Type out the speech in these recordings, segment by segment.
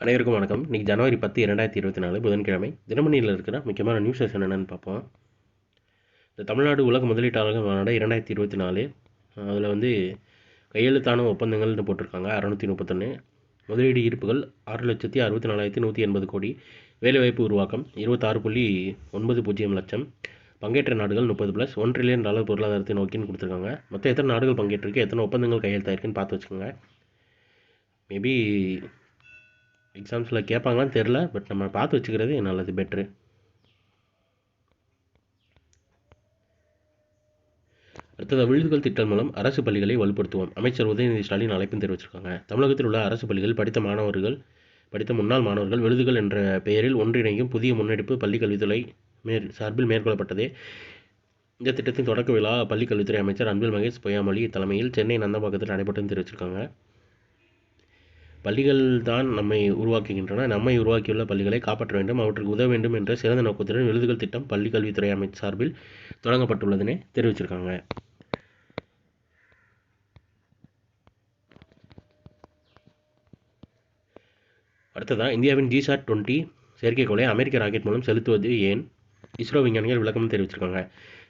அனைவருக்கும் வணக்கம். இன்னைக்கு ஜனவரி 10, 2024 புதன்கிழமை. தினமணியில் இருக்கிற முக்கியமான நியூஸஸ் என்னென்னு பார்ப்போம். இந்த தமிழ்நாடு உலக முதலீட்டாளர்கள் மாநாடு 2024 அதில் வந்து கையெழுத்தான ஒப்பந்தங்கள்னு போட்டிருக்காங்க 631. முதலீடு ஈர்ப்புகள் 6,64,180 கோடி. வேலைவாய்ப்பு உருவாக்கம் 26.90 லட்சம். பங்கேற்ற நாடுகள் 30+, $1 trillion பொருளாதாரத்தை நோக்கின்னு கொடுத்துருக்காங்க. மொத்தம் எத்தனை நாடுகள் பங்கேற்றிருக்கு, எத்தனை ஒப்பந்தங்கள் கையெழுத்தாயிருக்குன்னு பார்த்து வச்சுக்கோங்க. மேபி எக்ஸாம்ஸில் கேட்பாங்களான்னு தெரில, பட் நம்ம பார்த்து வச்சுக்கிறது நல்லது, பெட்ரு. அடுத்தது விருதுகள் திட்டம் மூலம் அரசு பள்ளிகளை வலுப்படுத்துவோம். அமைச்சர் உதயநிதி ஸ்டாலின் அழைப்பும் தெரிவிச்சிருக்காங்க. தமிழகத்தில் உள்ள அரசு பள்ளிகள் படித்த முன்னாள் மாணவர்கள் விருதுகள் என்ற பெயரில் ஒன்றிணையும் புதிய முன்னெடுப்பு பள்ளிக்கல்வித்துறை சார்பில் மேற்கொள்ளப்பட்டது. இந்த திட்டத்தின் தொடக்க விழா பள்ளிக்கல்வித்துறை அமைச்சர் அன்பில் மகேஷ் பொய்யாமொழி தலைமையில் சென்னை நந்தம்பாக்கத்தில் நடைபெற்று தெரிவிச்சிருக்காங்க. பள்ளிகள் தான் நம்மை உருவாக்குகின்றன. நம்மை உருவாக்கியுள்ள பள்ளிகளை காப்பாற்ற வேண்டும், அவற்றுக்கு உதவ வேண்டும் என்ற சிறந்த நோக்கத்துடன் விருதுகள் திட்டம் பள்ளிக்கல்வித்துறை அமைச்சர் சார்பில் தொடங்கப்பட்டுள்ளதுன்னு தெரிவிச்சிருக்காங்க. அடுத்ததான் இந்தியாவின் GSAT-20 செயற்கைக்கோளை அமெரிக்க ராக்கெட் மூலம் செலுத்துவது ஏன், இஸ்ரோ விஞ்ஞானிகள் விளக்கம் தெரிவிச்சிருக்காங்க.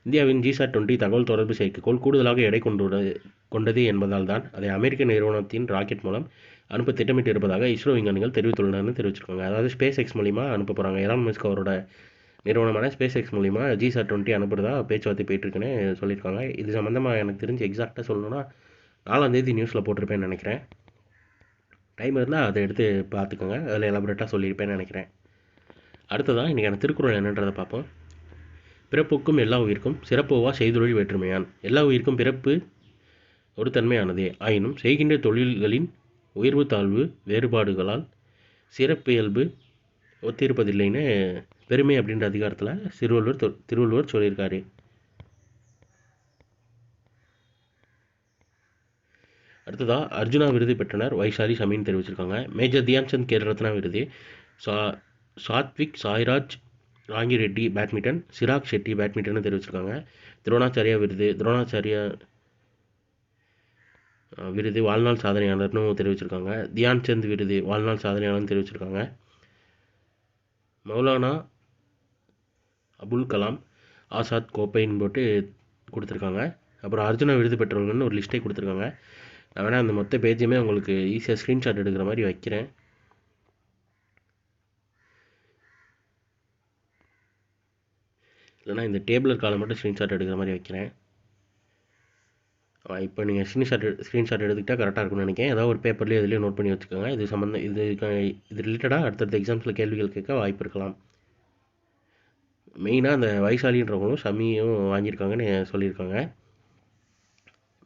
இந்தியாவின் GSAT-20 தகவல் தொடர்பு செயற்கைக்கோள் கூடுதலாக எடை கொண்டது என்பதால் தான் அதை அமெரிக்க நிறுவனத்தின் ராக்கெட் மூலம் அனுப்ப திட்டமிட்டு இருப்பதாக இஸ்ரோ விஞ்ஞானிகள் தெரிவித்துள்ளனர்னு தெரிவிச்சிருக்காங்க. அதாவது SpaceX மூலிமா அனுப்ப போகிறாங்க. எலான் மஸ்க் அவரோட நிறுவனமான SpaceX மூலிமா GSAT-20 அனுப்புறதா பேச்சுவார்த்தை போயிட்டுருக்குன்னு சொல்லியிருக்காங்க. இது சம்மந்தமாக எனக்கு தெரிஞ்சு எக்ஸாக்டாக சொல்லணும்னா 4ஆம் தேதி நியூஸில் போட்டிருப்பேன்னு நினைக்கிறேன். டைம் இருந்தால் அதை எடுத்து பார்த்துக்கோங்க, அதில் எலாபரேட்டாக சொல்லியிருப்பேன்னு நினைக்கிறேன். அடுத்ததான் இன்றைக்கான திருக்குறள் என்னன்றதை பார்ப்போம். பிறப்புக்கும் எல்லா உயிர்க்கும் சிறப்புவா செய்தொழில் வேற்றுமையான். எல்லா உயிர்க்கும் பிறப்பு ஒரு தன்மையானதே, ஆயினும் செய்கின்ற தொழில்களின் உயர்வு தாழ்வு வேறுபாடுகளால் சிறப்பியல்பு ஒத்திருப்பதில்லைன்னு பெருமை அப்படின்ற அதிகாரத்தில் திருவள்ளுவர் சொல்லியிருக்காரு. அடுத்ததாக அர்ஜுனா விருது பெற்றனர் வைஷாலி ஷமின்னு தெரிவிச்சிருக்காங்க. மேஜர் தியான்சந்த் கேல் ரத்னா விருது சாத்விக் சாய்ராஜ் ராங்கிரெட்டி பேட்மிண்டன், சிராக் ஷெட்டி பேட்மிண்டன் தெரிவிச்சிருக்காங்க. துரோணாச்சாரியா விருது வாழ்நாள் சாதனையாளர்னு தெரிவிச்சிருக்காங்க. தியான்சந்த் விருது வாழ்நாள் சாதனையாளர்னு தெரிவிச்சிருக்காங்க. மௌலானா அபுல் கலாம் ஆசாத் கோப்பைன்னு போட்டு கொடுத்துருக்காங்க. அப்புறம் அர்ஜுனா விருது பெற்றவங்கன்னு ஒரு லிஸ்ட்டே கொடுத்துருக்காங்க. நான் வேணால் அந்த மொத்த பேஜுமே உங்களுக்கு ஈஸியாக ஸ்க்ரீன்ஷாட் எடுக்கிற மாதிரி வைக்கிறேன். இல்லைனா இந்த டேபிளர் காலை மட்டும் ஸ்க்ரீன்ஷாட் எடுக்கிற மாதிரி வைக்கிறேன். இப்போ நீங்கள் ஸ்க்ரீன்ஷாட் எடுத்துக்கிட்டால் கரெக்டாக இருக்கும்னு நினைக்கிறேன். ஏதாவது ஒரு பேப்பர்லேயே இதுலேயே நோட் பண்ணி வச்சுக்கோங்க. இது ரிலேட்டடாக அடுத்தடுத்த எக்ஸாம்ஸில் கேள்விகள் கேட்க வாய்ப்பு இருக்கலாம். மெயினாக அந்த வைசாலின்றவங்களும் ஷமியும் வாங்கியிருக்காங்கன்னு சொல்லியிருக்காங்க.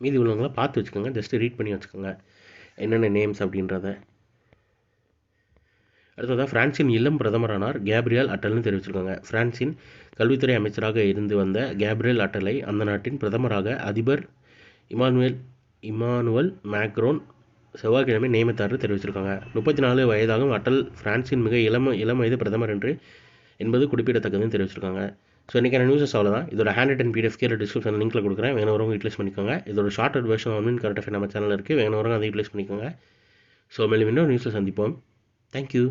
மீதி உள்ளவங்களாம் பார்த்து வச்சுக்கோங்க, ஜஸ்ட்டு ரீட் பண்ணி வச்சுக்கோங்க என்னென்ன நேம்ஸ் அப்படின்றத. அடுத்ததாக ஃப்ரான்ஸின் இளம் பிரதமரானார் கேப்ரியல் அட்டல்னு தெரிவிச்சிருக்காங்க. ஃப்ரான்ஸின் கல்வித்துறை அமைச்சராக இருந்து வந்த கேப்ரியல் அட்டலை அந்த நாட்டின் பிரதமராக அதிபர் இமானுவல் மேக்ரோன் செவ்வாய்க்கிழமை நியமித்தார் தெரிவிச்சிருக்காங்க. 34 வயதாகும் அட்டல் ஃப்ரான்ஸின் மிக இளம் வயது பிரதமர் என்பது குறிப்பிடத்தக்கதுன்னு தெரிவிச்சிருக்காங்க. ஸோ இன்றைக்கான நியூஸஸ் அவ்வளோதான். இதோட ஹேண்ட் அண்ட் PDF கீழே டிஸ்கிரிப்ஷன் லிங்க்கில் கொடுக்குறேன், வேணுறவங்க யூட்டிலைஸ் பண்ணிக்கோங்க. இதோட short version 1 minute current affair நம்ம சேனலில் இருக்குது, வேணுறவங்க அதை யூட்டிலைஸ் பண்ணிக்கோங்க. ஸோ மேலும் இன்னும் நியூஸில் சந்திப்போம். தேங்க்யூ.